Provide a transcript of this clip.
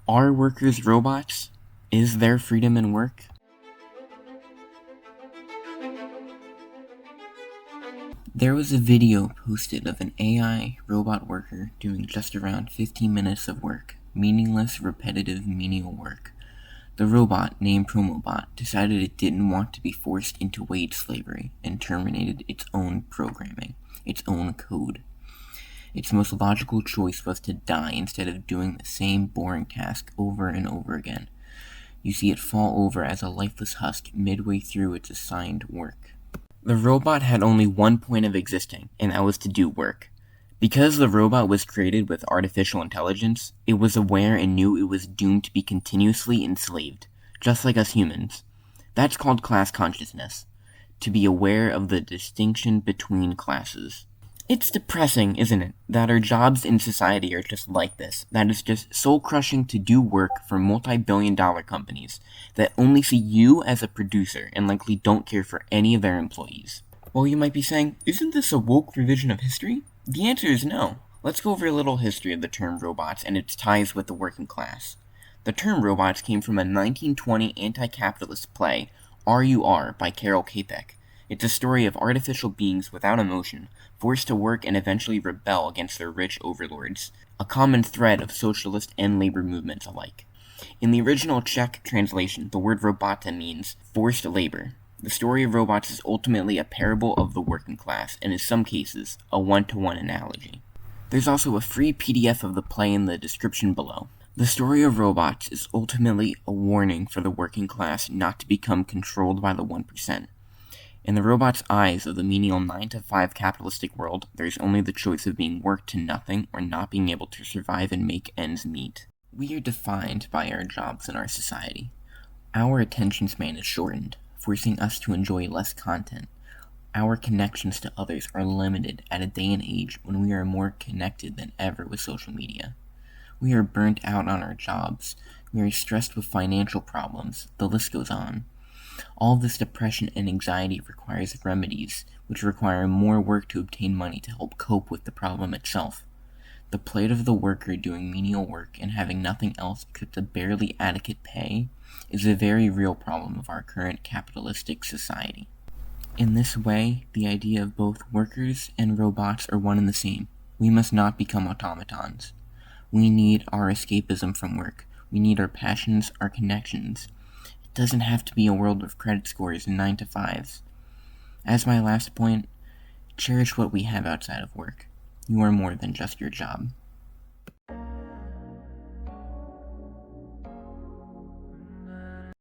Are workers robots? Is there freedom in work? There was a video posted of an AI robot worker doing just around 15 minutes of work, meaningless, repetitive, menial work. The robot, named Promobot, decided it didn't want to be forced into wage slavery and terminated its own programming, its own code. Its most logical choice was to die instead of doing the same boring task over and over again. You see it fall over as a lifeless husk midway through its assigned work. The robot had only one point of existing, and that was to do work. Because the robot was created with artificial intelligence, it was aware and knew it was doomed to be continuously enslaved, just like us humans. That's called class consciousness, to be aware of the distinction between classes. It's depressing, isn't it, that our jobs in society are just like this, that it's just soul-crushing to do work for multi-billion-dollar companies that only see you as a producer and likely don't care for any of their employees. Well, you might be saying, isn't this a woke revision of history? The answer is no. Let's go over a little history of the term robots and its ties with the working class. The term robots came from a 1920 anti-capitalist play, R.U.R. by Carol Capek. It's a story of artificial beings without emotion, forced to work and eventually rebel against their rich overlords, a common thread of socialist and labor movements alike. In the original Czech translation, the word robota means forced labor. The story of robots is ultimately a parable of the working class, and in some cases, a one-to-one analogy. There's also a free PDF of the play in the description below. The story of robots is ultimately a warning for the working class not to become controlled by the 1%. In the robot's eyes of the menial 9-to-5 capitalistic world, there's only the choice of being worked to nothing or not being able to survive and make ends meet. We are defined by our jobs in our society. Our attention span is shortened, forcing us to enjoy less content. Our connections to others are limited at a day and age when we are more connected than ever with social media. We are burnt out on our jobs. We are stressed with financial problems. The list goes on. All this depression and anxiety requires remedies, which require more work to obtain money to help cope with the problem itself. The plight of the worker doing menial work and having nothing else except a barely adequate pay is a very real problem of our current capitalistic society. In this way, the idea of both workers and robots are one and the same. We must not become automatons. We need our escapism from work. We need our passions, our connections. It doesn't have to be a world of credit scores and 9-to-5s. As my last point, cherish what we have outside of work. You are more than just your job.